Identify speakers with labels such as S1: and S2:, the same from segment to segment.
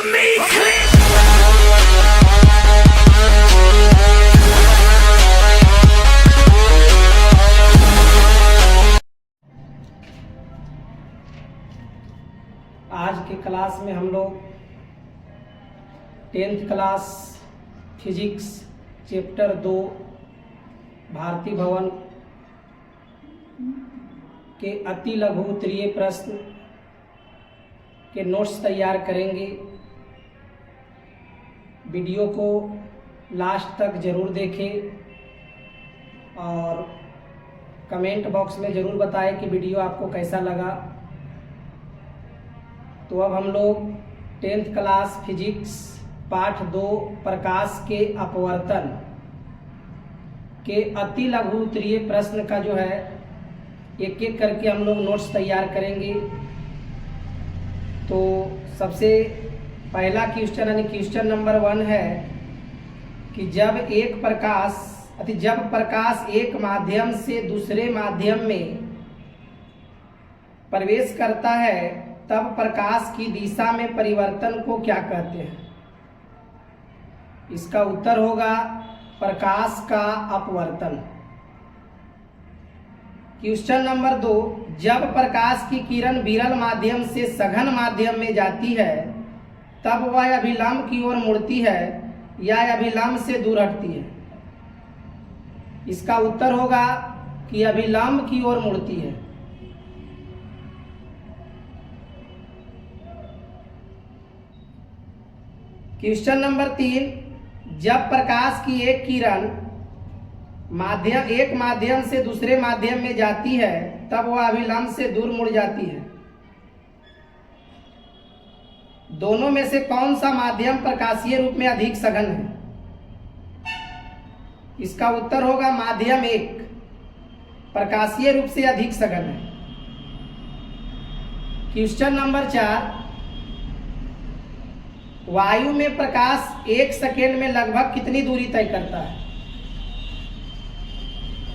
S1: me click.
S2: आज के class में हम लोग 10th class physics chapter 2 Bharti भवन के अति लघु उत्तरीय प्रश्न के नोट्स तैयार करेंगे। वीडियो को लास्ट तक ज़रूर देखें और कमेंट बॉक्स में ज़रूर बताएं कि वीडियो आपको कैसा लगा। तो अब हम लोग 10th क्लास फिजिक्स पाठ 2 प्रकाश के अपवर्तन के अति लघु उत्तरीय प्रश्न का जो है एक एक करके हम लोग नोट्स तैयार करेंगे। तो सबसे पहला क्वेश्चन यानी क्वेश्चन नंबर 1 है कि जब प्रकाश एक माध्यम से दूसरे माध्यम में प्रवेश करता है तब प्रकाश की दिशा में परिवर्तन को क्या कहते हैं? इसका उत्तर होगा प्रकाश का अपवर्तन। क्वेश्चन नंबर 2, जब प्रकाश की किरण विरल माध्यम से सघन माध्यम में जाती है तब वह अभिलंब की ओर मुड़ती है या अभिलंब से दूर हटती है? इसका उत्तर होगा कि अभिलंब की ओर मुड़ती है। क्वेश्चन नंबर 3, जब प्रकाश की एक किरण एक माध्यम से दूसरे माध्यम में जाती है तब वह अभिलंब से दूर मुड़ जाती है। दोनों में से कौन सा माध्यम प्रकाशीय रूप में अधिक सघन है? इसका उत्तर होगा माध्यम 1 प्रकाशीय रूप से अधिक सघन है। क्वेश्चन नंबर 4, वायु में प्रकाश 1 सेकेंड में लगभग कितनी दूरी तय करता है?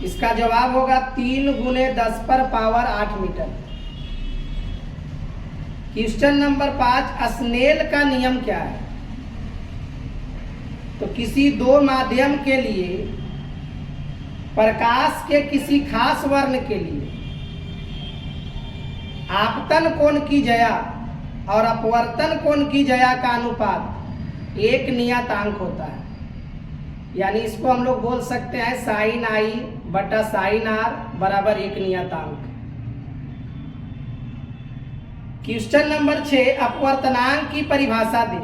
S2: इसका जवाब होगा 3 × 10⁸ मीटर। क्वेश्चन नंबर 5, स्नेल का नियम क्या है? तो किसी दो माध्यम के लिए प्रकाश के किसी खास वर्ण के लिए आपतन कोण की ज्या और अपवर्तन कोण की ज्या का अनुपात एक नियतांक होता है। यानी इसको हम लोग बोल सकते हैं sin I बटा sin R बराबर एक नियतांक। क्वेश्चन नंबर 6, अपवर्तनांक की परिभाषा दे।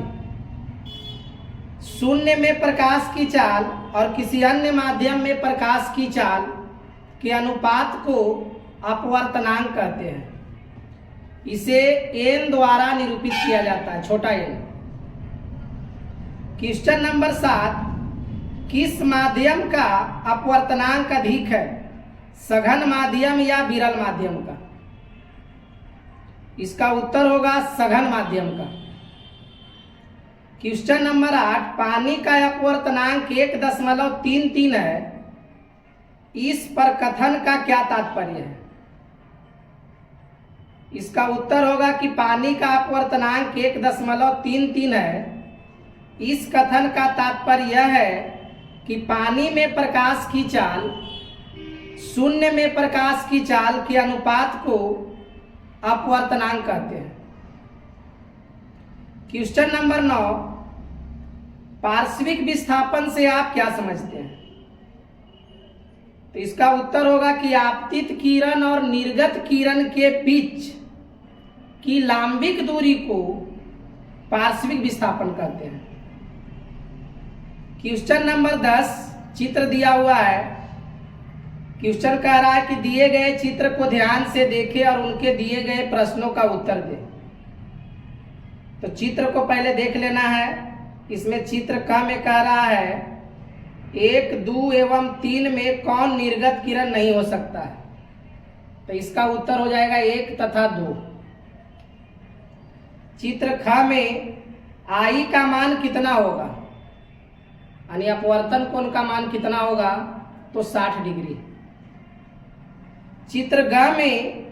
S2: शून्य में प्रकाश की चाल और किसी अन्य माध्यम में प्रकाश की चाल के अनुपात को अपवर्तनांक कहते हैं। इसे n द्वारा निरूपित किया जाता है, छोटा n। क्वेश्चन नंबर 7, किस माध्यम का अपवर्तनांक अधिक है, सघन माध्यम या विरल माध्यम का? इसका उत्तर होगा सघन माध्यम का। क्वेश्चन नंबर 8, पानी का अपवर्तनांक 1.33 है। इस पर कथन का क्या तात्पर्य है? इसका उत्तर होगा कि पानी का अपवर्तनांक 1.33 है। इस कथन का तात्पर्य यह है कि पानी में प्रकाश की चाल शून्य में प्रकाश की चाल के अनुपात को अपवर्तनांक कहते हैं। क्वेश्चन नंबर 9, पार्श्विक विस्थापन से आप क्या समझते हैं? तो इसका उत्तर होगा कि आपतित किरण और निर्गत किरण के बीच की लांबिक दूरी को पार्श्विक विस्थापन कहते हैं। क्वेश्चन नंबर 10, चित्र दिया हुआ है। क्वेश्चन कह रहा है कि दिए गए चित्र को ध्यान से देखें और उनके दिए गए प्रश्नों का उत्तर दें। तो चित्र को पहले देख लेना है। इसमें चित्र क में कह रहा है 1, 2 एवं 3 में कौन निर्गत किरण नहीं हो सकता है? तो इसका उत्तर हो जाएगा 1 तथा 2। चित्र ख में I का मान कितना होगा, यानी अपवर्तन कोण का मान कितना होगा? तो 60 डिग्री। चित्र ग में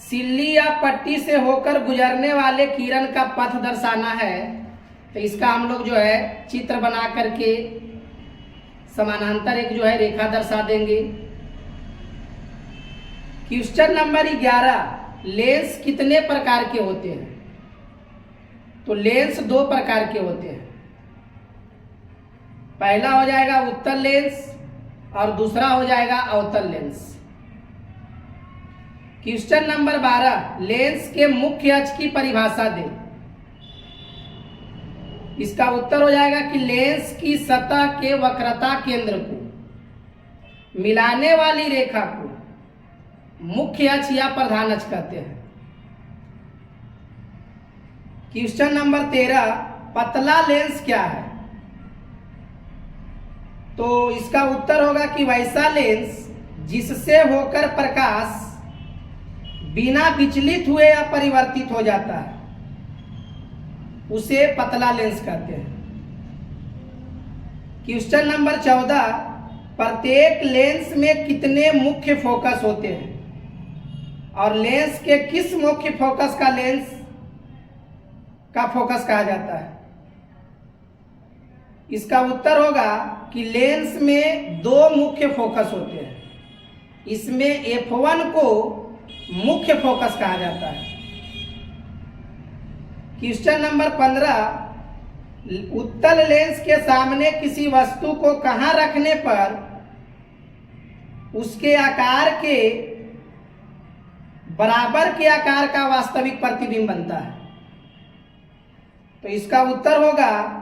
S2: सिल्ली या पट्टी से होकर गुजरने वाले किरण का पथ दर्शाना है तो इसका हम लोग जो है चित्र बना करके समानांतर एक जो है रेखा दर्शा देंगे। क्वेश्चन नंबर 11, लेंस कितने प्रकार के होते हैं? तो लेंस 2 प्रकार के होते हैं। पहला हो जाएगा उत्तल लेंस और दूसरा हो जाएगा अवतल लेंस। क्वेश्चन नंबर 12, लेंस के मुख्य अक्ष की परिभाषा दें। इसका उत्तर हो जाएगा कि लेंस की सतह के वक्रता केंद्र को मिलाने वाली रेखा को मुख्य अक्ष या प्रधान अक्ष कहते हैं। क्वेश्चन नंबर 13, पतला लेंस क्या है? तो इसका उत्तर होगा कि वैसा लेंस जिससे होकर प्रकाश बिना विचलित हुए अपरिवर्तित हो जाता है, उसे पतला लेंस कहते हैं। क्वेश्चन नंबर 14, प्रत्येक लेंस में कितने मुख्य फोकस होते हैं और लेंस के किस मुख्य फोकस का लेंस का फोकस कहा जाता है? इसका उत्तर होगा कि लेंस में 2 मुख्य फोकस होते हैं। इसमें F1 को मुख्य फोकस कहा जाता है। क्वेश्चन नंबर 15, उत्तल लेंस के सामने किसी वस्तु को कहां रखने पर उसके आकार के बराबर के आकार का वास्तविक प्रतिबिंब बनता है? तो इसका उत्तर होगा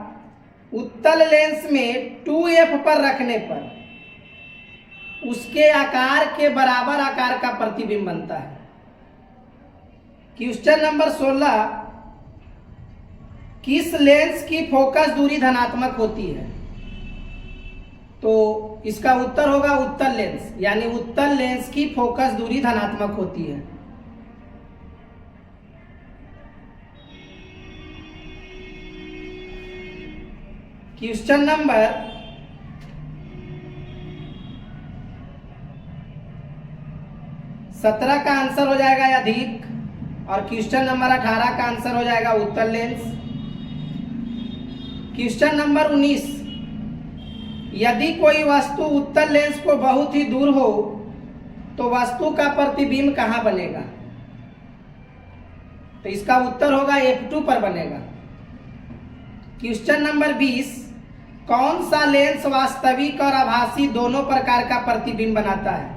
S2: उत्तल लेंस में 2f पर रखने पर उसके आकार के बराबर आकार का प्रतिबिंब बनता है। क्वेश्चन नंबर 16, किस लेंस की फोकस दूरी धनात्मक होती है? तो इसका उत्तर होगा उत्तल लेंस, यानी उत्तल लेंस की फोकस दूरी धनात्मक होती है। क्वेश्चन नंबर 17 का आंसर हो जाएगा अधिक और क्वेश्चन नंबर 18 का आंसर हो जाएगा उत्तल लेंस। क्वेश्चन नंबर 19, यदि कोई वस्तु उत्तल लेंस को बहुत ही दूर हो तो वस्तु का प्रतिबिंब कहां बनेगा? तो इसका उत्तर होगा F2 पर बनेगा। क्वेश्चन नंबर 20, कौन सा लेंस वास्तविक और आभासी दोनों प्रकार का प्रतिबिंब बनाता है?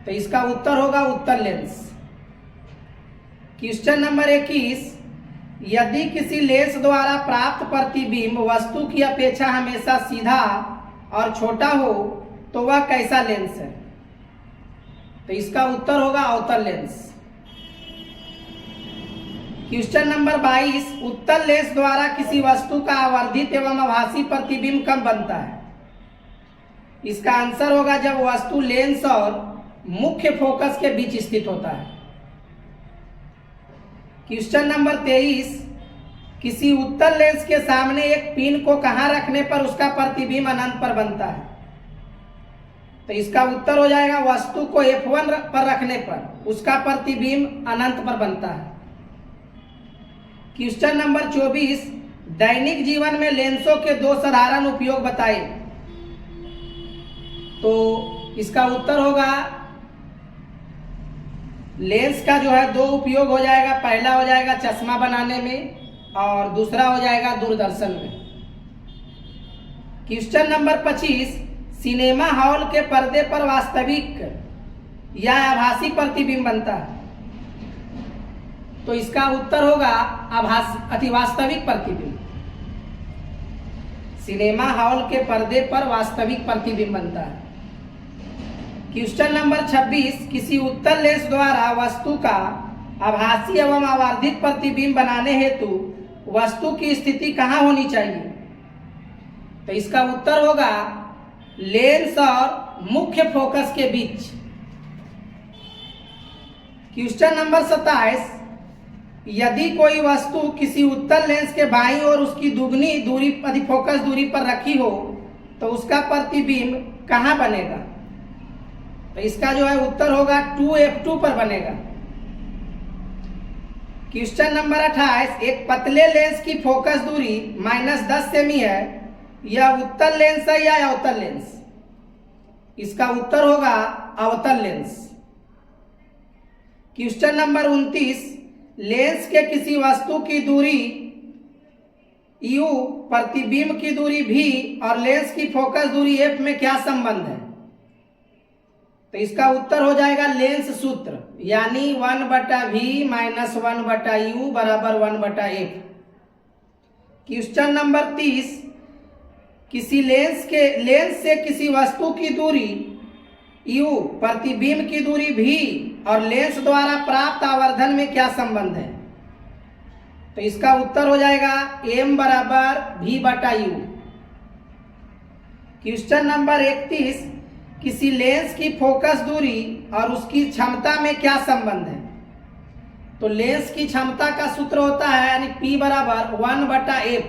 S2: तो इसका उत्तर होगा उत्तल लेंस। क्वेश्चन नंबर 21, यदि किसी लेंस द्वारा प्राप्त प्रतिबिंब वस्तु की अपेक्षा हमेशा सीधा और छोटा हो तो वह कैसा लेंस है? तो इसका उत्तर होगा अवतल लेंस। क्वेश्चन नंबर 22, उत्तल लेंस द्वारा किसी वस्तु का आवर्धित एवं आभासी प्रतिबिंब कब बनता है? इसका आंसर होगा जब वस्तु लेंस और मुख्य फोकस के बीच स्थित होता है। क्वेश्चन नंबर 23, किसी उत्तल लेंस के सामने एक पिन को कहां रखने पर उसका प्रतिबिंब अनंत पर बनता है? तो इसका उत्तर हो जाएगा वस्तु को F1 पर रखने पर उसका प्रतिबिंब अनंत पर बनता है। क्वेश्चन नंबर 24, दैनिक जीवन में लेंसों के 2 साधारण उपयोग बताएं। तो इसका उत्तर होगा लेंस का जो है 2 उपयोग हो जाएगा। पहला हो जाएगा चश्मा बनाने में और दूसरा हो जाएगा दूरदर्शन में। क्वेश्चन नंबर 25, सिनेमा हॉल के पर्दे पर वास्तविक या आभासी प्रतिबिंब बनता है? तो इसका उत्तर होगा अतिवास्तविक प्रतिबिंब। सिनेमा हॉल के पर्दे पर वास्तविक प्रतिबिंब बनता है। क्वेश्चन नंबर 26, किसी उत्तल लेंस द्वारा वस्तु का आभासी एवं आवर्धित प्रतिबिंब बनाने हेतु वस्तु की स्थिति कहां होनी चाहिए? तो इसका उत्तर होगा लेंस और मुख्य फोकस के बीच। क्वेश्चन नंबर 27, यदि कोई वस्तु किसी उत्तल लेंस के बाईं ओर उसकी दुगनी दूरी अधिफोकस दूरी पर रखी हो तो उसका प्रतिबिंब कहां बनेगा? तो इसका जो है उत्तर होगा 2f2 पर बनेगा। क्वेश्चन नंबर 28, एक पतले लेंस की फोकस दूरी -10 सेमी है, यह उत्तल लेंस है या अवतल लेंस? इसका उत्तर होगा अवतल लेंस। क्वेश्चन नंबर 29, लेंस के किसी वस्तु की दूरी u, प्रतिबिंब की दूरी v और लेंस की फोकस दूरी f में क्या संबंध है? तो इसका उत्तर हो जाएगा लेंस सूत्र, यानी 1/v - 1/u बराबर 1/f। क्वेश्चन नंबर 30, किसी लेंस से किसी वस्तु की दूरी u, प्रतिबिंब की दूरी v और लेंस द्वारा प्राप्त आवर्धन में क्या संबंध है? तो इसका उत्तर हो जाएगा m बराबर v/u। क्वेश्चन नंबर 31, किसी लेंस की फोकस दूरी और उसकी क्षमता में क्या संबंध है? तो लेंस की क्षमता का सूत्र होता है यानी P बराबर 1/f।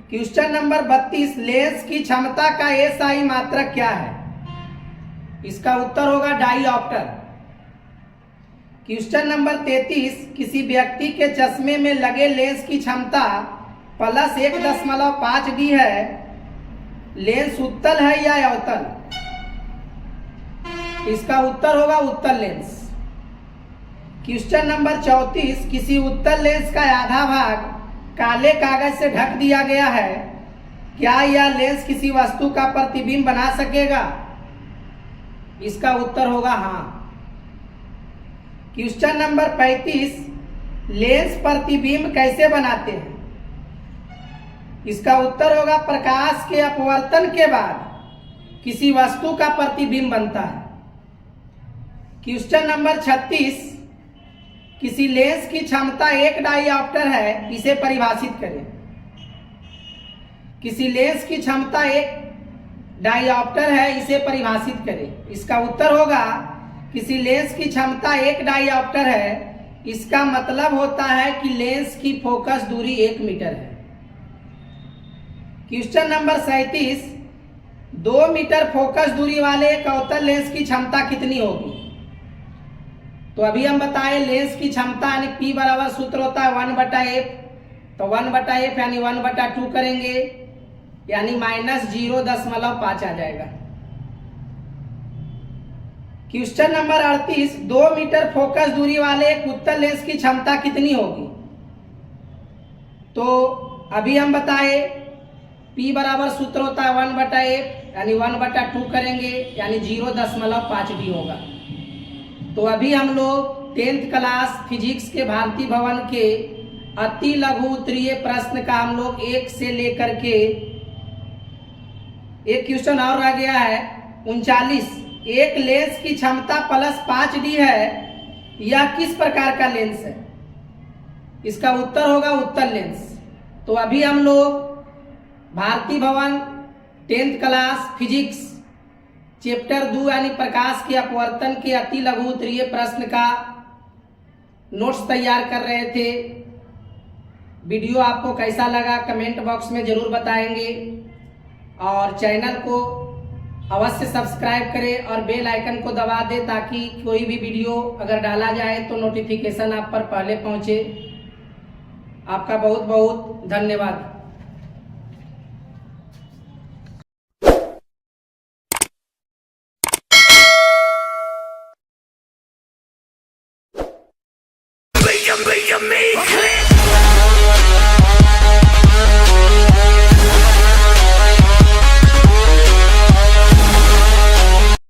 S2: क्वेश्चन नंबर 32, लेंस की क्षमता का SI मात्रक क्या है? इसका उत्तर होगा डाईऑप्टर। क्वेश्चन नंबर 33, किसी व्यक्ति के चश्मे में लगे लेंस की क्षमता +1.5D है, लेंस उत्तल है या अवतल? इसका उत्तर होगा उत्तल लेंस। क्वेश्चन नंबर 34, किसी उत्तल लेंस का आधा भाग काले कागज से ढक दिया गया है, क्या यह लेंस किसी वस्तु का प्रतिबिंब बना सकेगा? इसका उत्तर होगा हाँ। क्वेश्चन नंबर 35, लेंस प्रतिबिंब कैसे बनाते हैं? इसका उत्तर होगा प्रकाश के अपवर्तन के बाद किसी वस्तु का प्रतिबिंब बनता है। क्वेश्चन नंबर 36, किसी लेंस की क्षमता 1 डाईऑप्टर है, इसे परिभाषित करें। किसी लेंस की क्षमता 1 डाईऑप्टर है, इसे परिभाषित करें। इसका उत्तर होगा किसी लेंस की क्षमता 1 डाईऑप्टर है, इसका मतलब होता है कि लेंस की फोकस दूरी 1 मीटर है। क्वेश्चन नंबर 37, 2 मीटर फोकस दूरी वाले एक अवतल लेंस की क्षमता कितनी होगी? तो अभी हम बताएं लेंस की क्षमता यानी P बराबर सूत्र होता है 1/f। तो 1/f यानी 1/2 करेंगे, यानी -0.5 आ जाएगा। क्वेश्चन नंबर 38, 2 मीटर फोकस दूरी वाले एक उत्तल लेंस की क्षमता कितनी होगी? तो अभी हम बताएं P बराबर सूत्र होता है 1/f यानी 1/2 करेंगे, यानी 0.5D होगा। तो अभी हम लोग 10th क्लास फिजिक्स के भारती भवन के अति लघु उत्तरीय प्रश्न का हम लोग 1 से लेकर के एक क्वेश्चन और रह गया है 39, एक लेंस की क्षमता +5D है, यह किस प्रकार का लेंस है? इसका उत्तर होगा उत्तल लेंस। तो अभी हम लोग भारती भवन 10th क्लास फिजिक्स चैप्टर 2 यानी प्रकाश के अपवर्तन के अति लघु उत्तरीय प्रश्न का नोट्स तैयार कर रहे थे। वीडियो आपको कैसा लगा कमेंट बॉक्स में जरूर बताएंगे और चैनल को अवश्य सब्सक्राइब करें और बेल आइकन को दबा दें ताकि कोई भी वीडियो अगर डाला जाए तो नोटिफिकेशन आप पर पहले पहुंचे। आपका बहुत बहुत धन्यवाद।